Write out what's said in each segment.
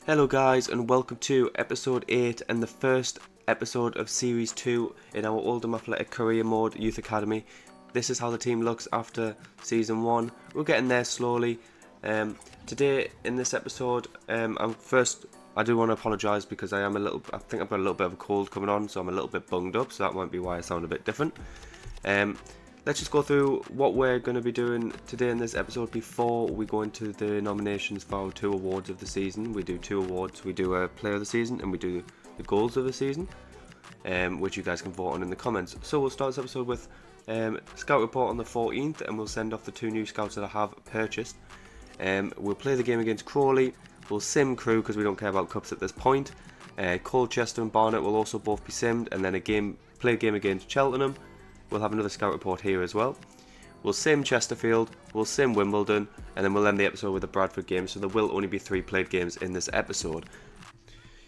Hello guys, and welcome to episode 8 and the first episode of series 2 in our Oldham Athletic Career Mode Youth Academy. This is how the team looks after season 1. We're getting there slowly. Today in this episode, I do want to apologise because I think I've got a little bit of a cold coming on, so I'm a little bit bunged up, so that might be why I sound a bit different. Let's just go through what we're going to be doing today in this episode before we go into the nominations for our 2 awards of the season. We do 2 awards. We do a player of the season and we do the goals of the season, which you guys can vote on in the comments. So we'll start this episode with scout report on the 14th, and we'll send off the 2 new scouts that I have purchased. We'll play the game against Crawley. We'll sim Crew because we don't care about cups at this point. Colchester and Barnet will also both be simmed, and then play a game against Cheltenham. We'll have another scout report here as well. We'll sim Chesterfield, we'll sim Wimbledon, and then we'll end the episode with a Bradford game, so there will only be 3 played games in this episode.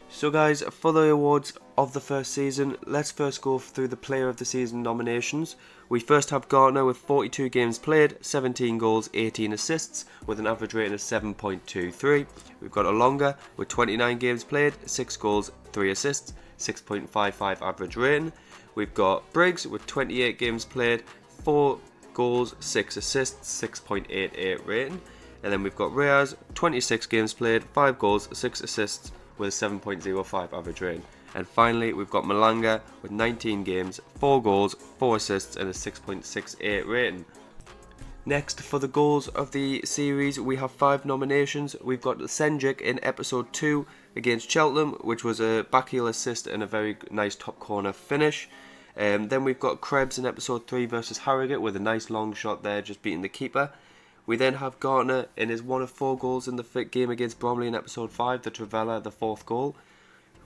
So guys, for the awards of the first season, let's first go through the player of the season nominations. We first have Gardner with 42 games played, 17 goals, 18 assists, with an average rating of 7.23. We've got Olonga with 29 games played, 6 goals, 3 assists, 6.55 average rating. We've got Briggs with 28 games played, 4 goals, 6 assists, 6.88 rating. And then we've got Reyes, 26 games played, 5 goals, 6 assists with a 7.05 average rating. And finally, we've got Malanga with 19 games, 4 goals, 4 assists and a 6.68 rating. Next, for the goals of the series, we have 5 nominations. We've got Senjic in episode 2 against Cheltenham, which was a backheel assist and a very nice top corner finish. Then we've got Krebs in episode 3 versus Harrogate with a nice long shot there, just beating the keeper. We then have Gardner in his 1 of 4 goals in the game against Bromley in episode 5, the Travella, the 4th goal.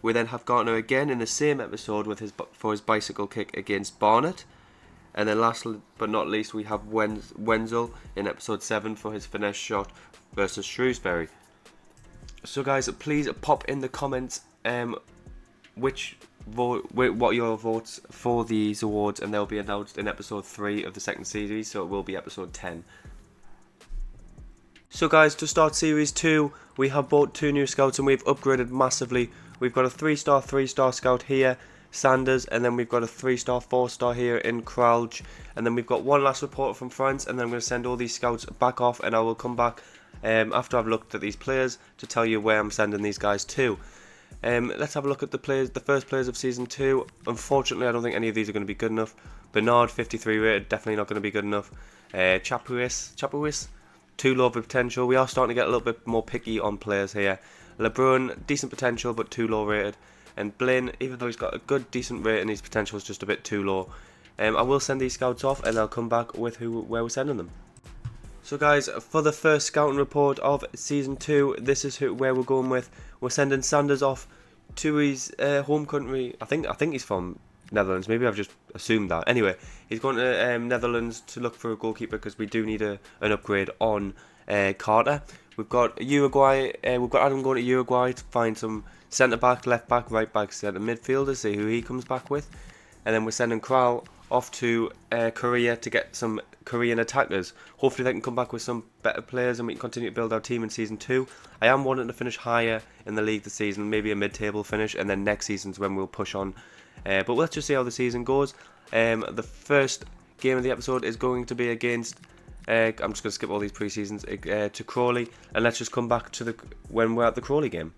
We then have Gardner again in the same episode for his bicycle kick against Barnet. And then last but not least, we have Wenzel in episode 7 for his finesse shot versus Shrewsbury. So guys, please pop in the comments what your votes for these awards, and they'll be announced in episode 3 of the second series, so it will be episode 10. So guys, to start series 2, we have bought 2 new scouts and we've upgraded massively. We've got a 3-star scout here, Sanders, and then we've got a 3-star 4-star here in Crouch, and then we've got 1 last report from France, and then I'm going to send all these scouts back off, and I will come back after I've looked at these players to tell you where I'm sending these guys to. Let's have a look at the first players of season 2. Unfortunately, I don't think any of these are going to be good enough. Bernard, 53 rated, definitely not going to be good enough. Chapuis, too low of potential. We are starting to get a little bit more picky on players here. LeBrun, decent potential but too low rated. And Blinn, even though he's got a good decent rating, his potential is just a bit too low. I will send these scouts off and I'll come back with where we're sending them. So guys, for the first scouting report of season 2, this is where we're going with. We're sending Sanders off to his home country. I think he's from Netherlands. Maybe I've just assumed that. Anyway, he's going to Netherlands to look for a goalkeeper because we do need an upgrade on Carter. We've got Uruguay. We've got Adam going to Uruguay to find some centre back, left back, right back, centre midfielder. See who he comes back with, and then we're sending Crawley off to Korea to get some Korean attackers. Hopefully they can come back with some better players and we can continue to build our team in season 2. I am wanting to finish higher in the league this season, maybe a mid-table finish, and then next season's when we'll push on. But let's just see how the season goes. The first game of the episode is going to be against, I'm just going to skip all these pre-seasons, to Crawley, and let's just come back to when we're at the Crawley game.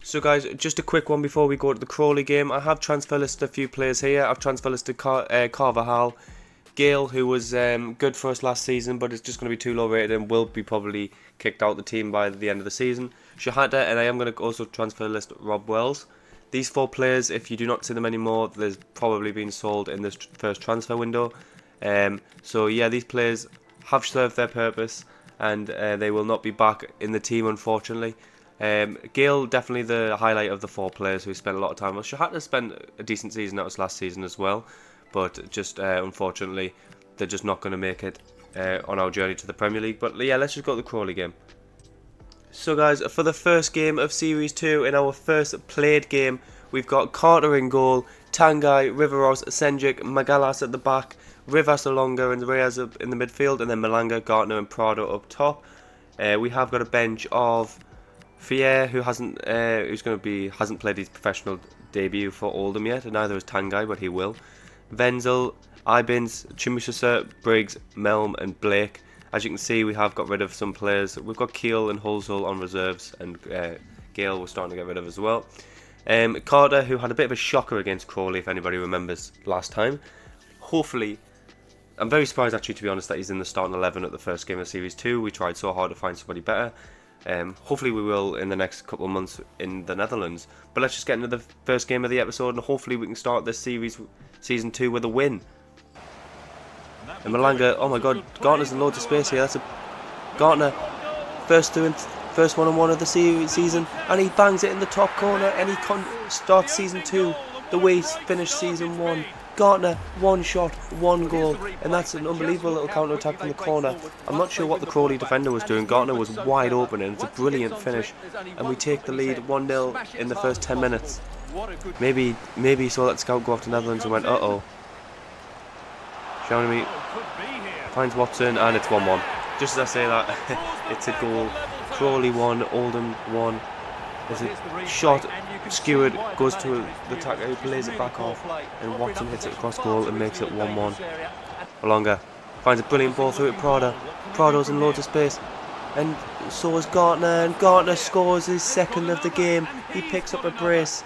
So guys, just a quick one before we go to the Crawley game. I have transfer listed a few players here. I've transfer listed Carvajal, Gale, who was good for us last season, but it's just going to be too low rated and will be probably kicked out of the team by the end of the season. Shahada, and I am going to also transfer list Rob Wells. These 4 players, if you do not see them anymore, there's probably been sold in this first transfer window. So yeah, these players have served their purpose and they will not be back in the team, unfortunately. Gale, definitely the highlight of the 4 players who spent a lot of time. Well, Shahada spent a decent season, that was last season as well, but just unfortunately they're just not going to make it on our journey to the Premier League. But yeah, let's just go to the Crawley game. So guys, for the first game of Series 2, in our first played game, we've got Carter in goal, Tanguy, Riveros, Senjic, Magalas at the back, Rivas Olonga and Reyes in the midfield, and then Malanga, Gardner and Prado up top. We have got a bench of Fier, who hasn't played his professional debut for Oldham yet, and neither is Tanguy, but he will. Wenzel, Ibins, Chimushasa, Briggs, Melm, and Blake. As you can see, we have got rid of some players. We've got Keel and Hulsel on reserves, and Gale we're starting to get rid of as well. Carter, who had a bit of a shocker against Crawley, if anybody remembers last time. Hopefully, I'm very surprised actually, to be honest, that he's in the starting 11 at the first game of Series 2. We tried so hard to find somebody better. Hopefully we will in the next couple of months in the Netherlands. But let's just get into the first game of the episode, and hopefully we can start this series, Season 2, with a win. And Malanga, oh my god, Gartner's in loads of space here. That's a Gartner, first one-on-one of the season, and he bangs it in the top corner, and he starts Season 2 the way he finished Season 1. Gartner, one shot, one goal, and that's an unbelievable little counter-attack from the corner. I'm not sure what the Crawley defender was doing. Gartner was wide open, and it's a brilliant finish. And we take the lead 1-0 in the first 10 minutes. Maybe he saw that scout go off to Netherlands and went, uh-oh. Showing me, finds Watson, and it's 1-1. Just as I say that, it's a goal. Crawley 1, Oldham 1. There's a shot, skewered, goes to the attacker who plays it back off, and Watson hits it across goal and makes it 1-1. Malanga finds a brilliant ball through to Prada. Prado's in loads of space, and so is Gartner, and Gartner scores his second of the game. He picks up a brace,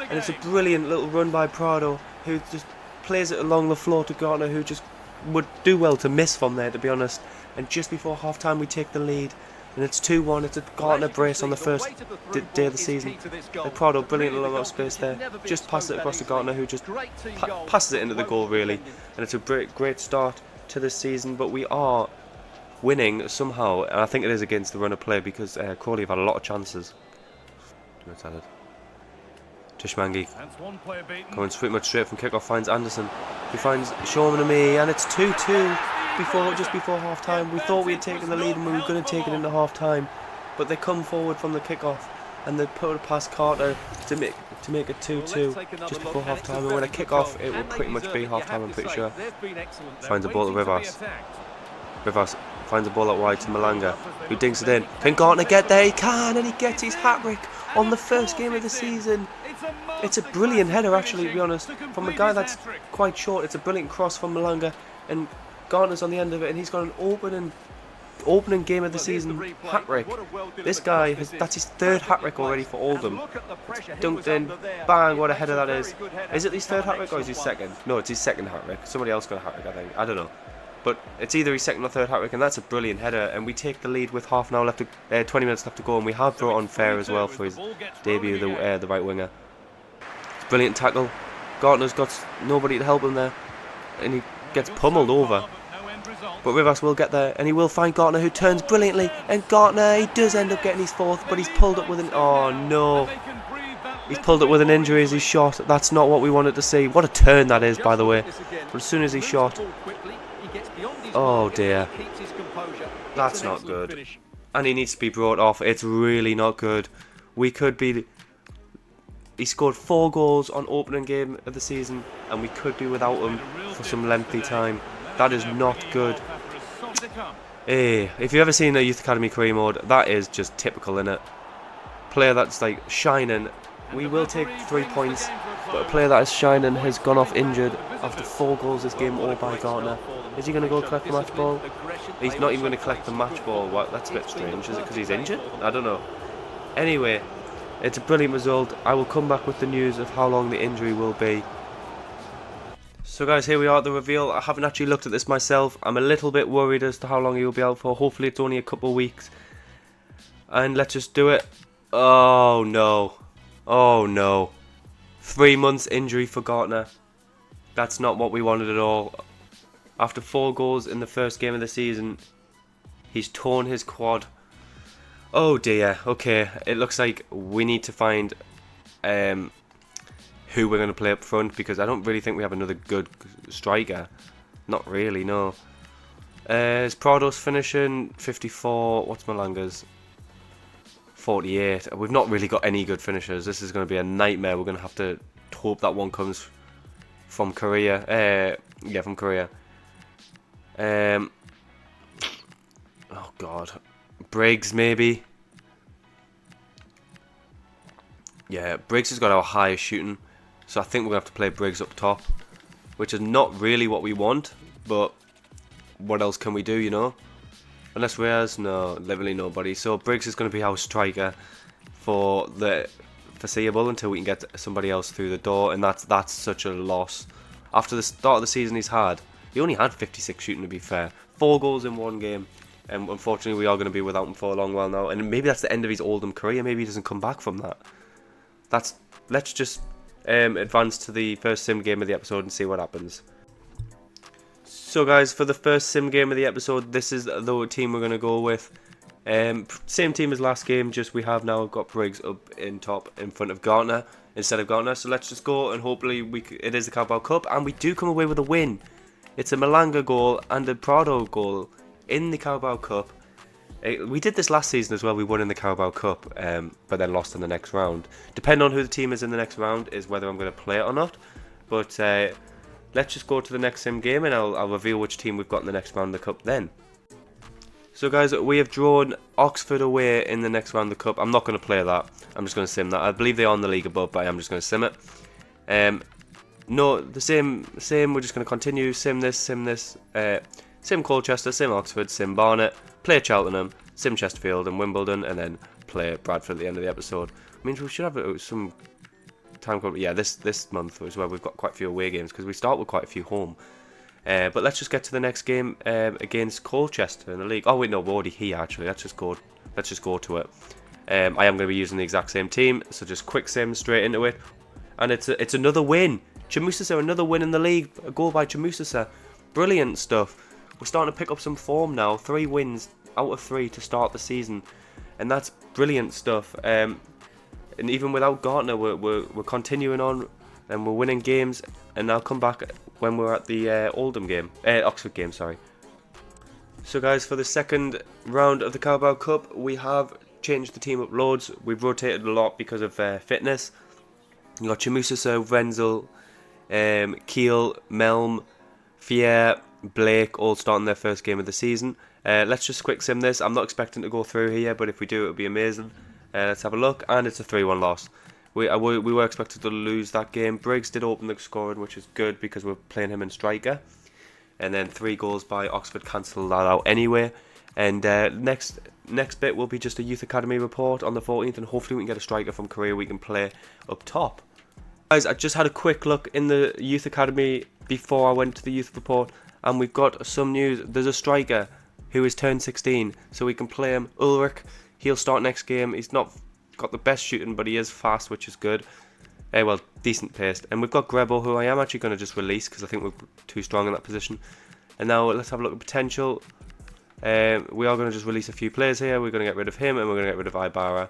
and it's a brilliant little run by Prado, who just plays it along the floor to Gartner, who just would do well to miss from there, to be honest. And just before half-time we take the lead. And it's 2-1, it's a Gartner brace on the first day of the season. And Prado, brilliant little amount of space there. Just passes it across to Gartner, who just passes it into the goal, really. And it's a great start to this season, but we are winning somehow. And I think it is against the run of play, because Crawley have had a lot of chances. Tishmangi coming pretty much straight from kickoff, finds Anderson, who finds Shawman and me, and it's 2-2. Just before half time. We thought we had taken the lead and we were going to take it into half time, but they come forward from the kickoff and they put it past Carter to make it 2-2 just before half time. And when a kick-off, it will pretty much be half time, I'm pretty sure. Finds a ball to Rivas. Rivas finds a ball out wide to Malanga, who dinks it in. Can Gartner get there? He can, and he gets his hat-trick on the first game of the season. It's a brilliant header, actually, to be honest, from a guy that's quite short. It's a brilliant cross from Malanga, and Gartner's on the end of it, and he's got an opening game of the season hat-trick. This guy that's his third hat-trick already for Oldham. It's dunked in, bang, what a header that is. Is it his third hat-trick or is his second? No, it's his second hat-trick. Somebody else got a hat-trick, I think. I don't know. But it's either his second or third hat-trick, and that's a brilliant header. And we take the lead with half an hour left, 20 minutes left to go, and we have brought on Fair as well for his debut, the right winger. It's a brilliant tackle. Gartner's got nobody to help him there, and he gets pummeled over. But Rivas will get there, and he will find Gartner, who turns brilliantly, and Gartner, he does end up getting his fourth, but he's pulled up with an, oh no, he's pulled up with an injury as he shot. That's not what we wanted to see. What a turn that is, by the way. But as soon as he shot, oh dear, that's not good, and he needs to be brought off. It's really not good. We could be, he scored 4 goals on opening game of the season, and we could be without him for some lengthy time. That is not good. Hey, if you've ever seen a Youth Academy career mode, that is just typical, innit? Player that's like shining. We will take 3 points, but a player that is shining has gone off injured after 4 goals this game, all by Gartner. Is he going to go collect the match ball? He's not even going to collect the match ball. What? That's a bit strange. Is it because he's injured? I don't know. Anyway, it's a brilliant result. I will come back with the news of how long the injury will be. So guys, here we are at the reveal. I haven't actually looked at this myself. I'm a little bit worried as to how long he will be out for. Hopefully it's only a couple of weeks. And let's just do it. Oh no. Oh no. 3 months injury for Gartner. That's not what we wanted at all. After 4 goals in the first game of the season, he's torn his quad. Oh dear. Okay, it looks like we need to find who we're going to play up front, because I don't really think we have another good striker. Not really, no. Is Prado's finishing 54? What's Malanga's? 48. We've not really got any good finishers. This is going to be a nightmare. We're going to have to hope that one comes from Korea. Yeah, from Korea. Oh God, Briggs maybe. Yeah, Briggs has got our highest shooting, so I think we're going to have to play Briggs up top, which is not really what we want, but what else can we do, you know? Unless Reyes, no, literally nobody. So Briggs is going to be our striker for the foreseeable until we can get somebody else through the door, and that's such a loss. After the start of the season he only had 56 shooting, to be fair. 4 goals in 1 game. And unfortunately, we are going to be without him for a long while now. And maybe that's the end of his Oldham career. Maybe he doesn't come back from that. Let's just advance to the first sim game of the episode and see what happens. So guys, for the first sim game of the episode, this is the team we're going to go with. Same team as last game, just we have now got Briggs up in top in front of Gartner instead of Gartner. So let's just go, and hopefully it is the Carabao Cup, and we do come away with a win. It's a Malanga goal and a Prado goal in the Carabao Cup. We did this last season as well. We won in the Carabao Cup, but then lost in the next round. Depending on who the team is in the next round is whether I'm going to play it or not. But let's just go to the next sim game, and I'll reveal which team we've got in the next round of the Cup then. So guys, we have drawn Oxford away in the next round of the Cup. I'm not going to play that. I'm just going to sim that. I believe they are in the league above, but I'm just going to sim it. No, the same. We're just going to continue. Sim this. Sim Colchester, sim Oxford, sim Barnet, play Cheltenham, sim Chesterfield and Wimbledon, and then play Bradford at the end of the episode. I mean, we should have some time. Yeah, this month is where we've got quite a few away games because we start with quite a few home. But let's just get to the next game against Colchester in the league. Oh wait, no, we're already here actually. Let's just go to it. I am going to be using the exact same team, so just quick sim straight into it, and it's another win. Chamusasa, another win in the league. A goal by Chamusasa. Brilliant stuff. We're starting to pick up some form now. 3 wins out of 3 to start the season, and that's brilliant stuff. And even without Gartner, we're continuing on, and we're winning games. And I'll come back when we're at the Oldham game, Oxford game, sorry. So guys, for the second round of the Carabao Cup, we have changed the team up loads. We've rotated a lot because of fitness. You got Chamusasa, Renzel, Kiel, Melm, Fier, Blake all starting their first game of the season. Let's just quick sim this. I'm not expecting to go through here, but if we do, it'll be amazing. Let's have a look, and it's a 3-1 loss. We were expected to lose that game. Briggs did open the scoring, which is good because we're playing him in striker. And then 3 goals by Oxford cancelled that out anyway. And next bit will be just a youth academy report on the 14th, and hopefully we can get a striker from Korea we can play up top. Guys, I just had a quick look in the youth academy before I went to the youth report, and we've got some news. There's a striker who is turned 16, so we can play him. Ulrich, he'll start next game. He's not got the best shooting, but he is fast, which is good. Well, decent paced. And we've got Grebo, who I am actually going to just release because I think we're too strong in that position. And now let's have a look at potential. We are going to just release a few players here. We're going to get rid of him, and we're going to get rid of Ibarra.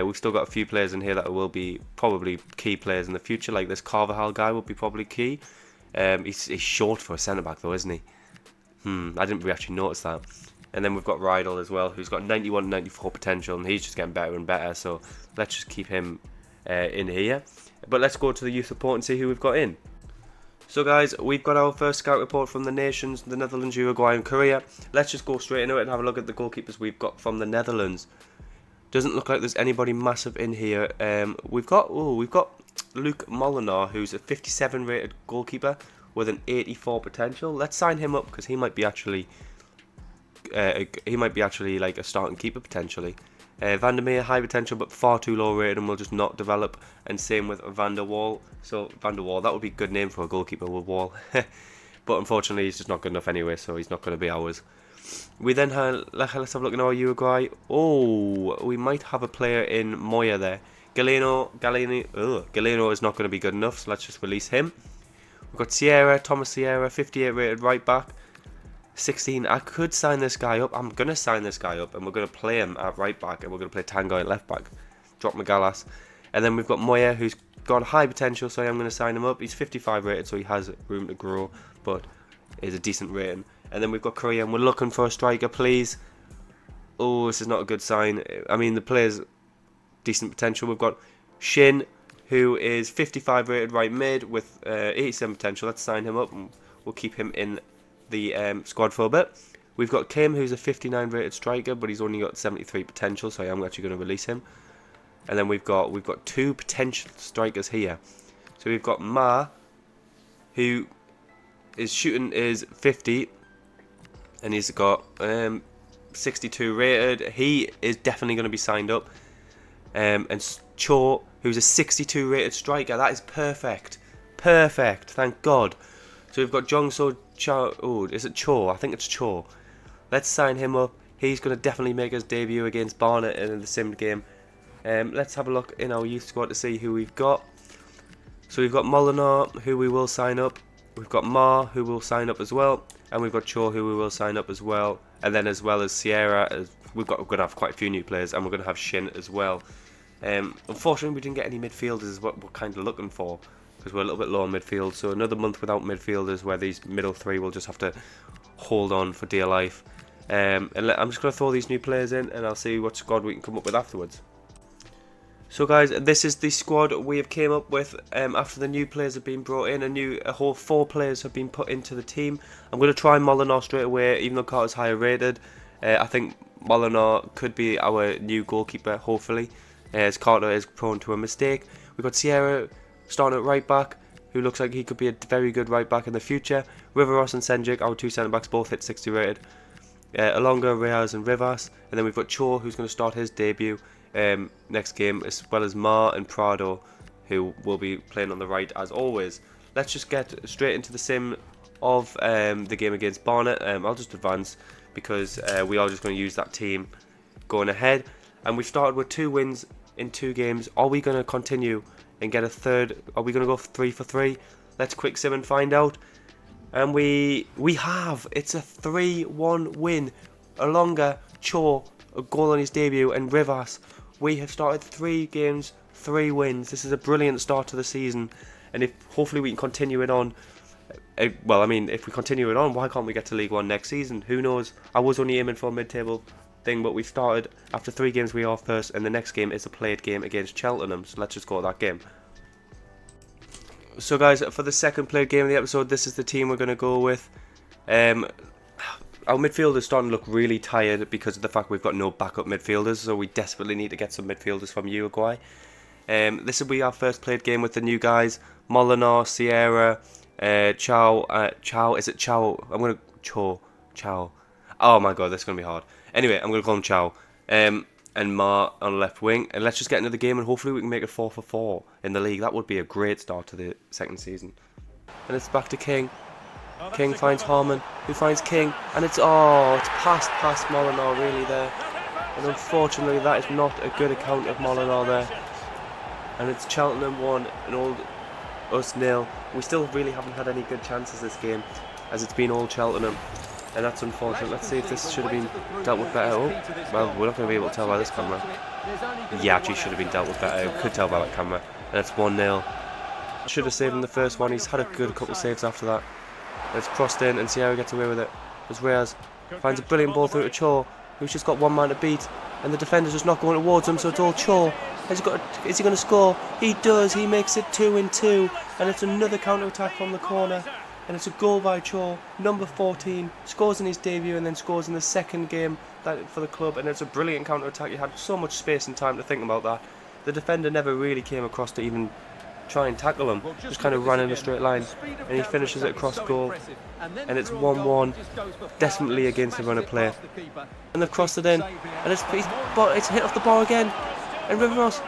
We've still got a few players in here that will be probably key players in the future, like this Carvajal guy will be probably key. He's short for a centre-back though, isn't he? I didn't actually notice that. And then we've got Rydell as well, who's got 91 and 94 potential, and he's just getting better and better, so let's just keep him in here. But let's go to the youth report and see who we've got in. So guys, we've got our first scout report from the nations, the Netherlands, Uruguay and Korea. Let's just go straight into it and have a look at the goalkeepers we've got from the Netherlands. Doesn't look like there's anybody massive in here. We've got Luc Molenaar, who's a 57 rated goalkeeper with an 84 potential. Let's sign him up because he might be actually like a starting keeper potentially. Van der Meer, high potential but far too low rated and will just not develop. And same with Van der Waal. So Van der Waal, that would be a good name for a goalkeeper, with Wall. But unfortunately he's just not good enough anyway, so he's not going to be ours. We then let's have a look at our Uruguay. Oh, we might have a player in Moya there. Galeno is not going to be good enough, so let's just release him. We've got Thomas Sierra, 58 rated right back. 16. I could sign this guy up. I'm going to sign this guy up, and we're going to play him at right back, and we're going to play Tango at left back. Drop Magalas. And then we've got Moya, who's got high potential, so I'm going to sign him up. He's 55 rated, so he has room to grow, but is a decent rating. And then we've got Korea, and we're looking for a striker, please. Oh, this is not a good sign. I mean, the player's decent potential. We've got Shin, who is 55 rated right mid with 87 potential. Let's sign him up, and we'll keep him in the squad for a bit. We've got Kim, who's a 59 rated striker, but he's only got 73 potential, so I am actually going to release him. and then we've got two potential strikers here. So we've got Ma, who is shooting is 50, and he's got 62 rated. He is definitely going to be signed up. And Cho, who's a 62 rated striker. That is perfect. Perfect. Thank God. So we've got Jongso Cho. Oh, is it Cho? I think it's Cho. Let's sign him up. He's going to definitely make his debut against Barnet in the sim game. Let's have a look in our youth squad to see who we've got. So we've got Molinar, who we will sign up. We've got Ma, who will sign up as well. And we've got Cho, who we will sign up as well. And then as well as Sierra, we're going to have quite a few new players. And we're going to have Shin as well. Unfortunately, we didn't get any midfielders, is what we're kind of looking for, because we're a little bit low on midfield. So another month without midfielders, where these middle three will just have to hold on for dear life. And I'm just going to throw these new players in, and I'll see what squad we can come up with afterwards. So guys, this is the squad we have came up with after the new players have been brought in. A whole 4 players have been put into the team. I'm going to try Molinar straight away, even though Carter's higher rated. I think Molinar could be our new goalkeeper, hopefully, as Carter is prone to a mistake. We've got Sierra starting at right back, who looks like he could be a very good right back in the future. Riveros and Senjic, our 2 centre backs, both hit 60 rated. Alonga, Reyes and Rivas. And then we've got Cho, who's going to start his debut next game, as well as Ma and Prado, who will be playing on the right as always. Let's just get straight into the sim of the game against Barnet. I'll just advance, because we are just going to use that team going ahead. And we've started with 2 wins in 2 games. Are we going to continue and get a third? Are we going to go 3 for 3? Let's quick sim and find out. And we have. It's a 3-1 win. Alonga, Cho, a goal on his debut, and Rivas. We have started 3 games, 3 wins. This is a brilliant start to the season, and if hopefully we can continue it on. Well, I mean, if we continue it on, why can't we get to League One next season? Who knows? I was only aiming for a mid-table thing, but we started after 3 games. We are first, and the next game is a played game against Cheltenham. So let's just go to that game. So guys, for the second played game of the episode, this is the team we're going to go with. Our midfield is starting to look really tired because of the fact we've got no backup midfielders, so we desperately need to get some midfielders from Uruguay. This will be our first played game with the new guys: Molinar, Sierra, Chow. Is it Chow? I'm gonna Chow. Oh my god, this is gonna be hard. Anyway, I'm gonna call him Chow. And Ma on the left wing, and let's just get into the game, and hopefully we can make it 4 for 4 in the league. That would be a great start to the second season. And it's back to King. King finds Harmon, who finds King, and it's past Molinar really there. And unfortunately that is not a good account of Molinar there. And it's Cheltenham 1 and Old us 0. We still really haven't had any good chances this game, as it's been all Cheltenham, and that's unfortunate. Let's see if this should have been dealt with better. Oh, well, we're not going to be able to tell by this camera. Yeah, actually should have been dealt with better. We could tell by that camera. And it's 1-0. Should have saved him the first one. He's had a good couple of saves after that. It's crossed in, and Sierra gets away with it. As Reyes finds a brilliant ball through to Cho, who's just got one man to beat, and the defender's just not going towards him, so it's all Cho. Is he going to score? He does. He makes it 2-2, and it's another counter-attack from the corner, and it's a goal by Cho. Number 14 scores in his debut, and then scores in the second game for the club, and it's a brilliant counter-attack. You had so much space and time to think about that. The defender never really came across to even try and tackle him, just kind of ran in a straight line, and he finishes it across goal, and it's 1-1, definitely against the run of play, and they've crossed it in, and it's hit off the bar again, and Riveros,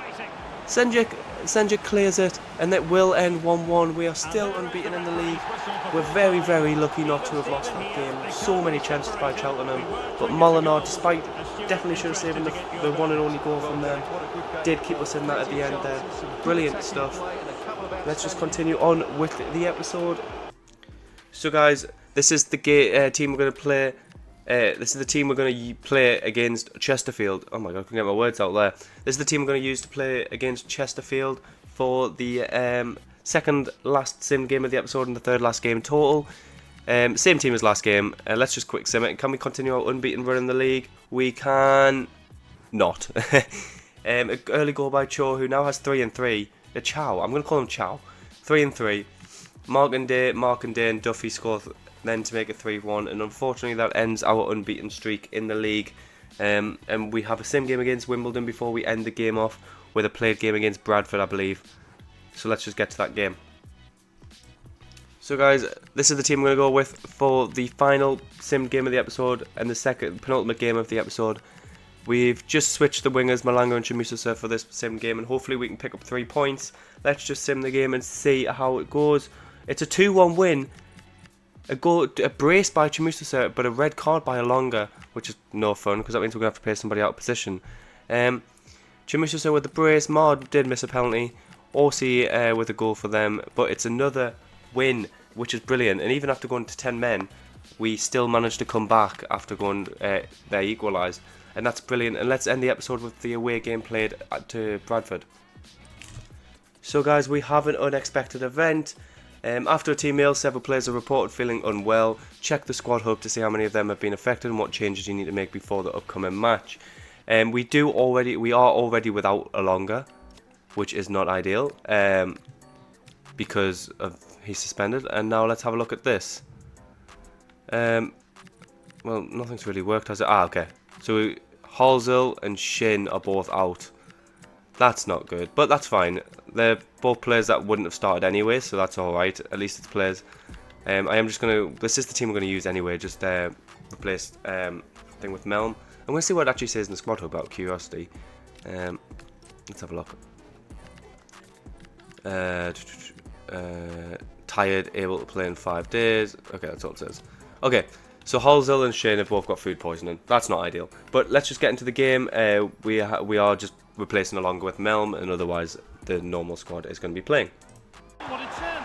Senjic clears it, and it will end 1-1. We are still unbeaten in the league. We're very, very lucky not to have lost that game. So many chances by Cheltenham, but Molinar, despite definitely should have saved the one and only goal from them, did keep us in that at the end there. Brilliant stuff. Let's just continue on with the episode. So guys, this is the team we're going to play. This is the team we're going to play against Chesterfield. Oh my god, I couldn't get my words out there. This is the team we're going to use to play against Chesterfield for the second last sim game of the episode and the third last game total. Same team as last game. Let's just quick sim it. Can we continue our unbeaten run in the league? We can not. An early goal by Cho, who now has 3-3. Chow, I'm going to call him Chow. 3-3. Mark and Day and Duffy score then to make it 3-1, and unfortunately that ends our unbeaten streak in the league. And we have a sim game against Wimbledon before we end the game off. with a played game against Bradford, I believe. So let's just get to that game. So guys, this is the team I'm going to go with for the final sim game of the episode and the second penultimate game of the episode. We've just switched the wingers, Malanga and Chamusa, for this sim game, and hopefully we can pick up 3 points. Let's just sim the game and see how it goes. It's a 2-1 win. A brace by Chamusa, but a red card by Alonga, which is no fun because that means we're going to have to play somebody out of position. Chamusa with the brace. Mard did miss a penalty. Orsi with a goal for them, but it's another win, which is brilliant. And even after going to 10 men, we still managed to come back after going they equalised, and that's brilliant. And let's end the episode with the away game played to Bradford. So guys, we have an unexpected event. After a team meal, several players are reported feeling unwell. Check the squad hub to see how many of them have been affected and what changes you need to make before the upcoming match. We are already without Alonga, which is not ideal because he's suspended. And now let's have a look at this. Well, nothing's really worked, has it? Ah, okay. So Halsell and Shin are both out. That's not good, but that's fine. They're both players that wouldn't have started anyway, so that's alright. At least it's players. This is the team we're going to use anyway, just replace thing with Melm. I'm going to see what it actually says in the squad hub out of curiosity. Let's have a look. Tired, able to play in 5 days. Okay, that's all it says. Okay, so Halsell and Shane have both got food poisoning. That's not ideal. But let's just get into the game. We are just replacing Alonga with Melm, and otherwise the normal squad is going to be playing.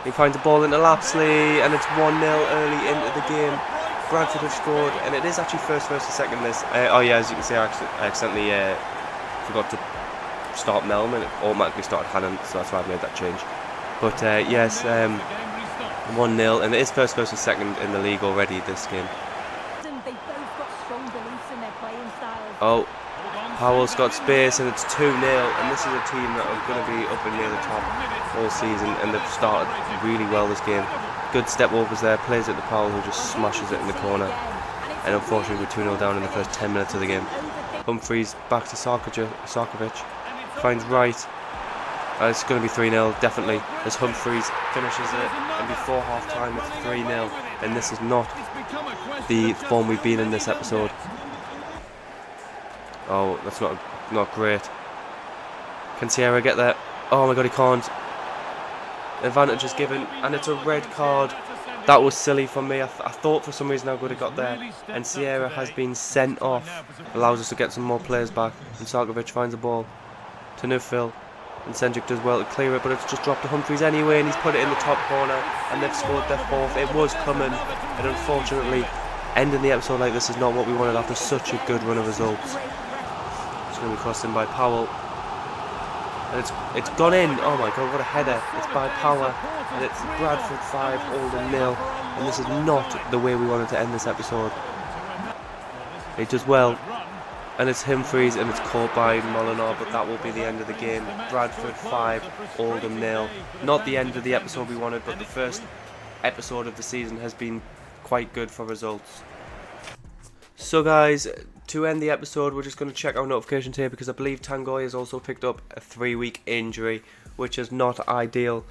He finds the ball into Lapsley, and it's 1-0 early into the game. Bradford have scored, and it is actually first versus second this. Oh yeah, as you can see, I accidentally forgot to start Melm, and it automatically started Hannon, so that's why I've made that change. But yes, 1-0, and it is first versus second in the league already this game. Oh, Powell's got space, and it's 2-0, and this is a team that are going to be up and near the top all season, and they've started really well this game. Good step overs there, plays it to Powell, who just smashes it in the corner, and unfortunately we're 2-0 down in the first 10 minutes of the game. Humphreys back to Sarkovic, finds Wright, and it's going to be 3-0 definitely, as Humphreys finishes it, and before half time it's 3-0, and this is not the form we've been in this episode. Oh, that's not great. Can Sierra get there? Oh my god, he can't. Advantage is given, and it's a red card. That was silly for me. I thought for some reason I would have got there. And Sierra has been sent off. Allows us to get some more players back. And Sarkovic finds the ball to Nufil. And Senjuk does well to clear it, but it's just dropped to Humphreys anyway, and he's put it in the top corner, and they've scored their 4th. It was coming, and unfortunately, ending the episode like this is not what we wanted after such a good run of results. It's going to be crossed in by Powell. And it's gone in. Oh my god, what a header. It's by Power, and it's Bradford 5, Oldham 0, and this is not the way we wanted to end this episode. He does well, and it's Humphreys, and it's caught by Molinar, but that will be the end of the game. Bradford 5, Oldham 0. Not the end of the episode we wanted, but the first episode of the season has been quite good for results. So guys, to end the episode, we're just going to check our notification tape, because I believe Tangoy has also picked up a 3-week injury, which is not ideal.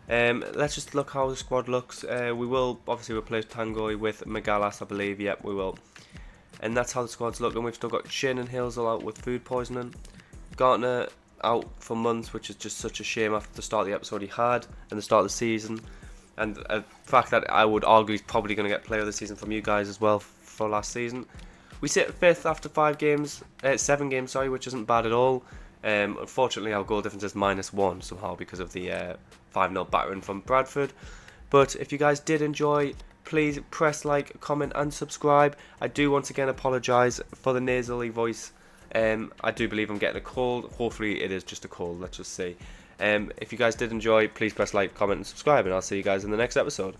Let's just look how the squad looks. We will obviously replace Tangoy with Magalas, I believe. Yep, we will. And that's how the squad's looking. We've still got Shin and Hilsel out with food poisoning. Gartner out for months, which is just such a shame after the start of the episode he had and the start of the season. And the fact that I would argue he's probably going to get player of the season from you guys as well for last season. We sit 5th after 7 games, sorry, which isn't bad at all. Unfortunately, our goal difference is -1 somehow because of the 5-0 battering from Bradford. But if you guys did enjoy, please press like, comment and subscribe. I do once again apologise for the nasally voice. I do believe I'm getting a cold. Hopefully it is just a cold, let's just see. If you guys did enjoy, please press like, comment and subscribe, and I'll see you guys in the next episode.